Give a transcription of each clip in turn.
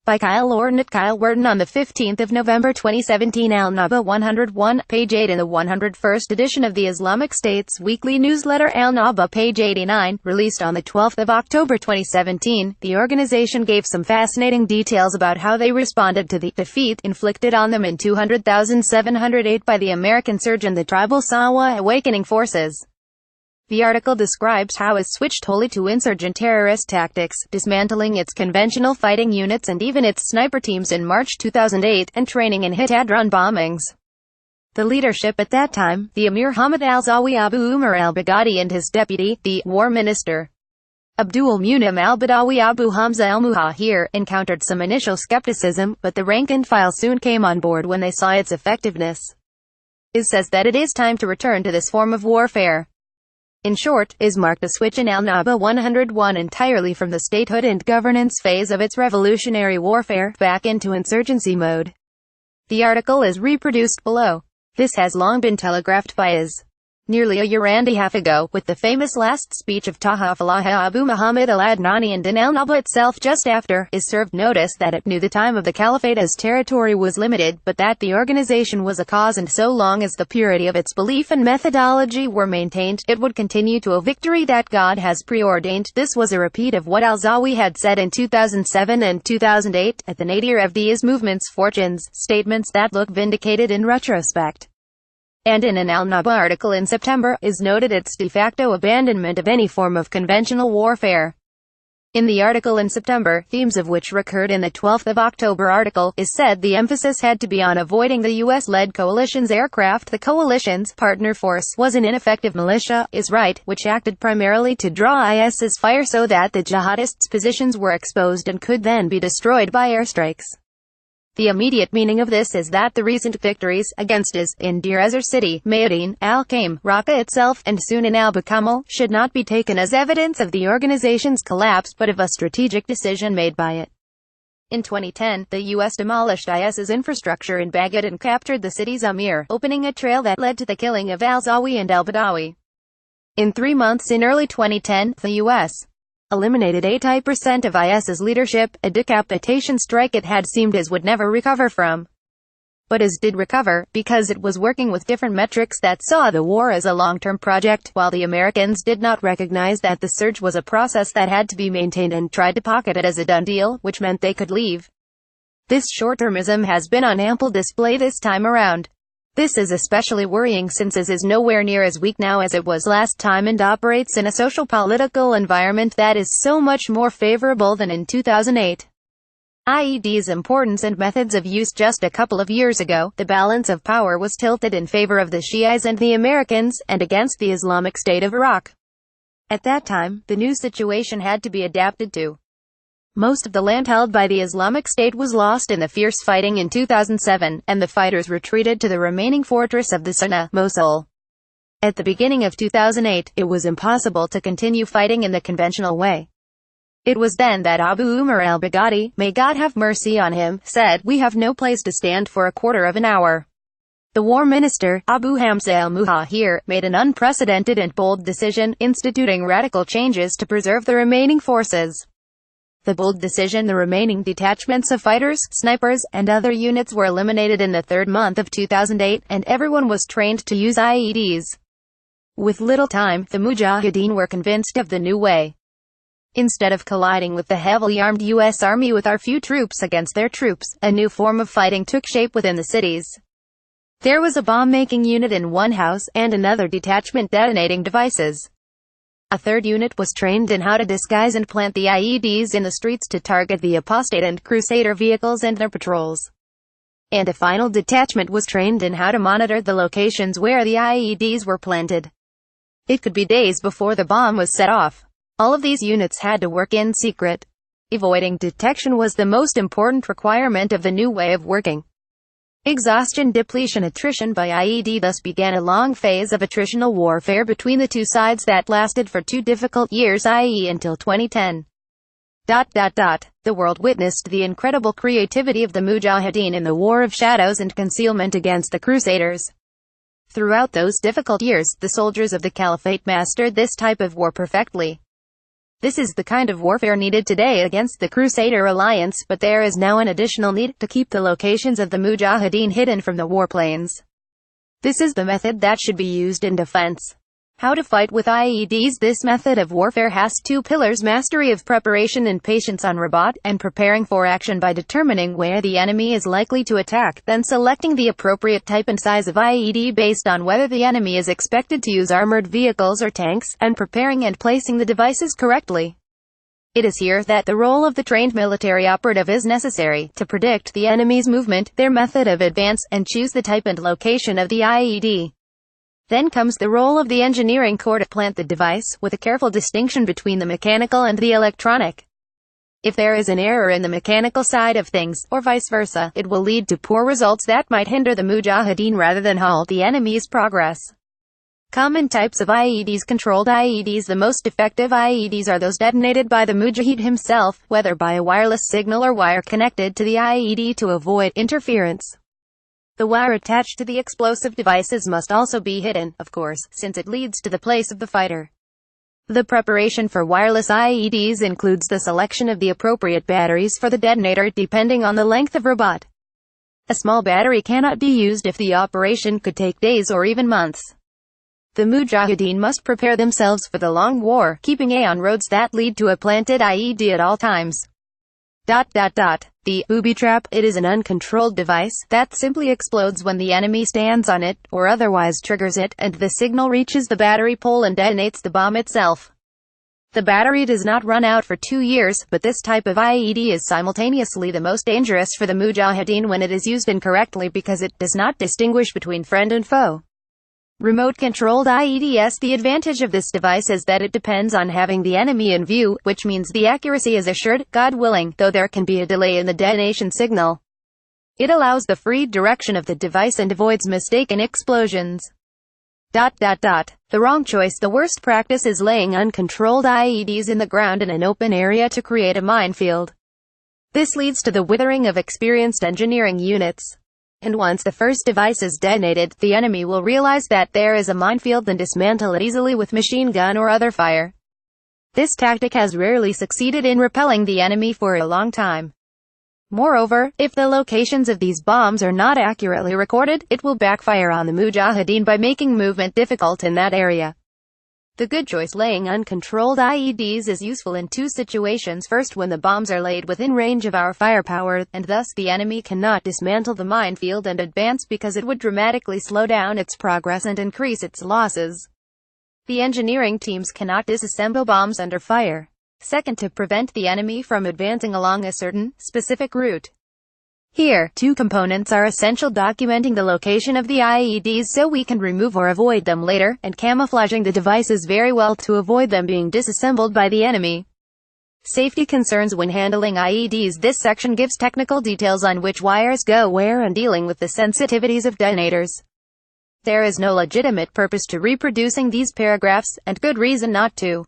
By Kyle Orton at Kyle Orton on the 15th of November 2017. AlNaba 101, page 8. In the 101st edition of the Islamic State's weekly newsletter AlNaba, page 89, released on the 12th of October 2017, the organization gave some fascinating details about how they responded to the defeat inflicted on them in 200,708 by the American surge and the tribal Sahwa Awakening forces. The article describes how it switched wholly to insurgent terrorist tactics, dismantling its conventional fighting units and even its sniper teams in March 2008, and training in hit-and run bombings. The leadership at that time, the Emir Hamid al-Zawi Abu Umar al-Baghdadi, and his deputy, the war minister, Abdul Munim al-Badawi Abu Hamza al-Muhajir, encountered some initial skepticism, but the rank-and-file soon came on board when they saw its effectiveness. It says that it is time to return to this form of warfare. In short, is marked the switch in AlNaba 101 entirely from the statehood and governance phase of its revolutionary warfare, back into insurgency mode. The article is reproduced below. This has long been telegraphed by Is. Nearly a year and a half ago, with the famous last speech of Taha Falah Abu Muhammad al-Adnani, and in AlNaba itself just after, Is served notice that it knew the time of the caliphate as territory was limited, but that the organization was a cause, and so long as the purity of its belief and methodology were maintained, it would continue to a victory that God has preordained. This was a repeat of what al-Zawi had said in 2007 and 2008, at the nadir of the Is movement's fortunes, statements that look vindicated in retrospect. And in an AlNaba article in September, Is noted its de facto abandonment of any form of conventional warfare. In the article in September, themes of which recurred in the 12th of October article, Is said the emphasis had to be on avoiding the US-led coalition's aircraft. The coalition's partner force was an ineffective militia, Is right, which acted primarily to draw IS's fire so that the jihadists' positions were exposed and could then be destroyed by airstrikes. The immediate meaning of this is that the recent victories against Is, in Deir Ezzor City, Mayadeen, Al-Qaim, Raqqa itself, and soon in Al-Bakamal, should not be taken as evidence of the organization's collapse but of a strategic decision made by it. In 2010, the U.S. demolished IS's infrastructure in Baghdad and captured the city's Amir, opening a trail that led to the killing of al-Zawi and al-Badawi. In 3 months in early 2010, the U.S. eliminated 80% of IS's leadership, a decapitation strike it had seemed Is would never recover from. But Is did recover, because it was working with different metrics that saw the war as a long-term project, while the Americans did not recognize that the surge was a process that had to be maintained and tried to pocket it as a done deal, which meant they could leave. This short-termism has been on ample display this time around. This is especially worrying since Is nowhere near as weak now as it was last time and operates in a social-political environment that is so much more favorable than in 2008. IED's importance and methods of use. Just a couple of years ago, the balance of power was tilted in favor of the Shiites and the Americans, and against the Islamic State of Iraq. At that time, the new situation had to be adapted to. Most of the land held by the Islamic State was lost in the fierce fighting in 2007, and the fighters retreated to the remaining fortress of the Sunnah, Mosul. At the beginning of 2008, it was impossible to continue fighting in the conventional way. It was then that Abu Umar al-Baghdadi, may God have mercy on him, said, "We have no place to stand for a quarter of an hour." The war minister, Abu Hamza al-Muhajir, made an unprecedented and bold decision, instituting radical changes to preserve the remaining forces. The bold decision: the remaining detachments of fighters, snipers, and other units were eliminated in the third month of 2008, and everyone was trained to use IEDs. With little time, the Mujahideen were convinced of the new way. Instead of colliding with the heavily armed U.S. Army with our few troops against their troops, a new form of fighting took shape within the cities. There was a bomb-making unit in one house, and another detachment detonating devices. A third unit was trained in how to disguise and plant the IEDs in the streets to target the apostate and crusader vehicles and their patrols. And a final detachment was trained in how to monitor the locations where the IEDs were planted. It could be days before the bomb was set off. All of these units had to work in secret. Avoiding detection was the most important requirement of the new way of working. Exhaustion, depletion, attrition by IED. Thus began a long phase of attritional warfare between the two sides that lasted for 2 difficult years, i.e. until 2010. The world witnessed the incredible creativity of the Mujahideen in the war of shadows and concealment against the Crusaders. Throughout those difficult years, the soldiers of the caliphate mastered this type of war perfectly. This is the kind of warfare needed today against the Crusader alliance, but there is now an additional need to keep the locations of the Mujahideen hidden from the warplanes. This is the method that should be used in defense. How to fight with IEDs. This method of warfare has two pillars: mastery of preparation and patience on revolt, and preparing for action by determining where the enemy is likely to attack, then selecting the appropriate type and size of IED based on whether the enemy is expected to use armored vehicles or tanks, and preparing and placing the devices correctly. It is here that the role of the trained military operative is necessary, to predict the enemy's movement, their method of advance, and choose the type and location of the IED. Then comes the role of the engineering corps to plant the device, with a careful distinction between the mechanical and the electronic. If there is an error in the mechanical side of things, or vice versa, it will lead to poor results that might hinder the Mujahideen rather than halt the enemy's progress. Common types of IEDs. Controlled IEDs. The most effective IEDs are those detonated by the Mujahid himself, whether by a wireless signal or wire connected to the IED to avoid interference. The wire attached to the explosive devices must also be hidden, of course, since it leads to the place of the fighter. The preparation for wireless IEDs includes the selection of the appropriate batteries for the detonator depending on the length of revolt. A small battery cannot be used if the operation could take days or even months. The Mujahideen must prepare themselves for the long war, keeping eye on roads that lead to a planted IED at all times. The booby trap. It is an uncontrolled device that simply explodes when the enemy stands on it, or otherwise triggers it, and the signal reaches the battery pole and detonates the bomb itself. The battery does not run out for 2 years, but this type of IED is simultaneously the most dangerous for the Mujahideen when it is used incorrectly because it does not distinguish between friend and foe. Remote-controlled IEDs. The advantage of this device is that it depends on having the enemy in view, which means the accuracy is assured, God willing, though there can be a delay in the detonation signal. It allows the free direction of the device and avoids mistaken explosions. The wrong choice. The worst practice is laying uncontrolled IEDs in the ground in an open area to create a minefield. This leads to the withering of experienced engineering units. And once the first device is detonated, the enemy will realize that there is a minefield and dismantle it easily with machine gun or other fire. This tactic has rarely succeeded in repelling the enemy for a long time. Moreover, if the locations of these bombs are not accurately recorded, it will backfire on the Mujahideen by making movement difficult in that area. The good choice. Laying uncontrolled IEDs is useful in two situations. First, when the bombs are laid within range of our firepower, and thus the enemy cannot dismantle the minefield and advance because it would dramatically slow down its progress and increase its losses. The engineering teams cannot disassemble bombs under fire. Second, to prevent the enemy from advancing along a certain, specific route. Here, two components are essential: documenting the location of the IEDs so we can remove or avoid them later, and camouflaging the devices very well to avoid them being disassembled by the enemy. Safety concerns when handling IEDs. This section gives technical details on which wires go where and dealing with the sensitivities of detonators. There is no legitimate purpose to reproducing these paragraphs, and good reason not to.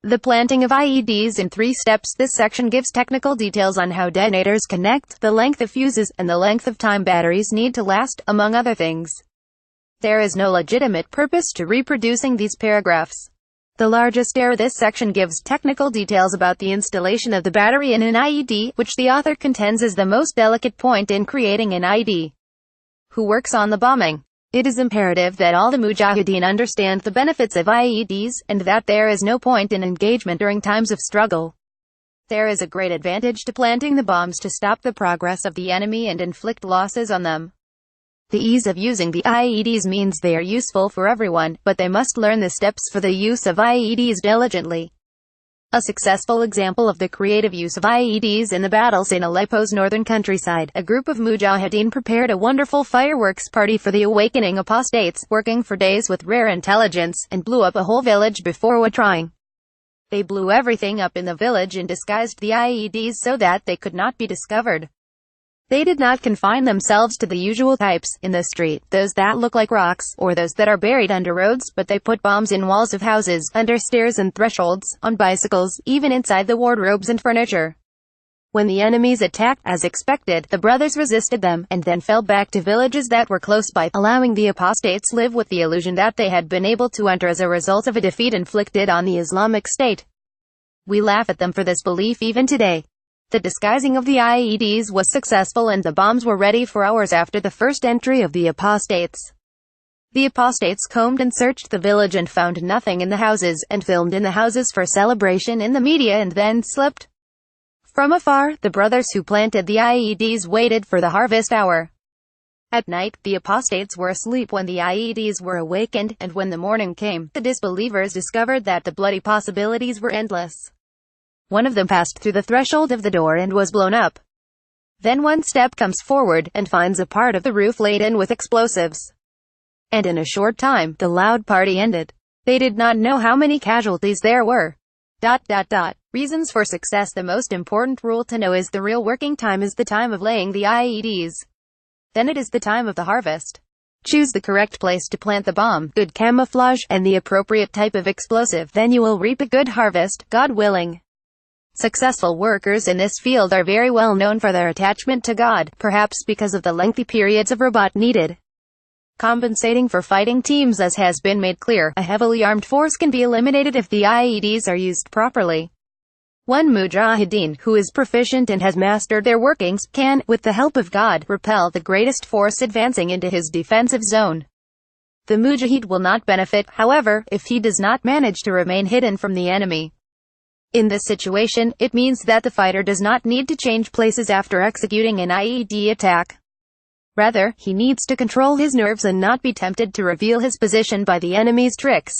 The planting of IEDs in 3 steps. This section gives technical details on how detonators connect, the length of fuses, and the length of time batteries need to last, among other things. There is no legitimate purpose to reproducing these paragraphs. The largest error. This section gives technical details about the installation of the battery in an IED, which the author contends is the most delicate point in creating an IED. Who works on the bombing? It is imperative that all the Mujahideen understand the benefits of IEDs, and that there is no point in engagement during times of struggle. There is a great advantage to planting the bombs to stop the progress of the enemy and inflict losses on them. The ease of using the IEDs means they are useful for everyone, but they must learn the steps for the use of IEDs diligently. A successful example of the creative use of IEDs in the battles in Aleppo's northern countryside, a group of Mujahideen prepared a wonderful fireworks party for the awakening apostates, working for days with rare intelligence, and blew up a whole village before trying. They blew everything up in the village and disguised the IEDs so that they could not be discovered. They did not confine themselves to the usual types, in the street, those that look like rocks, or those that are buried under roads, but they put bombs in walls of houses, under stairs and thresholds, on bicycles, even inside the wardrobes and furniture. When the enemies attacked, as expected, the brothers resisted them, and then fell back to villages that were close by, allowing the apostates live with the illusion that they had been able to enter as a result of a defeat inflicted on the Islamic State. We laugh at them for this belief even today. The disguising of the IEDs was successful and the bombs were ready for hours after the first entry of the apostates. The apostates combed and searched the village and found nothing in the houses, and filmed in the houses for celebration in the media and then slept. From afar, the brothers who planted the IEDs waited for the harvest hour. At night, the apostates were asleep when the IEDs were awakened, and when the morning came, the disbelievers discovered that the bloody possibilities were endless. One of them passed through the threshold of the door and was blown up. Then one step comes forward, and finds a part of the roof laden with explosives. And in a short time, the loud party ended. They did not know how many casualties there were. Reasons for success. The most important rule to know is the real working time is the time of laying the IEDs. Then it is the time of the harvest. Choose the correct place to plant the bomb, good camouflage, and the appropriate type of explosive, then you will reap a good harvest, God willing. Successful workers in this field are very well known for their attachment to God, perhaps because of the lengthy periods of rabat needed. Compensating for fighting teams. As has been made clear, a heavily armed force can be eliminated if the IEDs are used properly. One mujahideen, who is proficient and has mastered their workings, can, with the help of God, repel the greatest force advancing into his defensive zone. The mujahid will not benefit, however, if he does not manage to remain hidden from the enemy. In this situation, it means that the fighter does not need to change places after executing an IED attack. Rather, he needs to control his nerves and not be tempted to reveal his position by the enemy's tricks.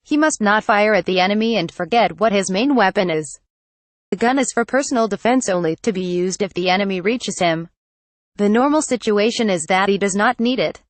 He must not fire at the enemy and forget what his main weapon is. The gun is for personal defense only, to be used if the enemy reaches him. The normal situation is that he does not need it.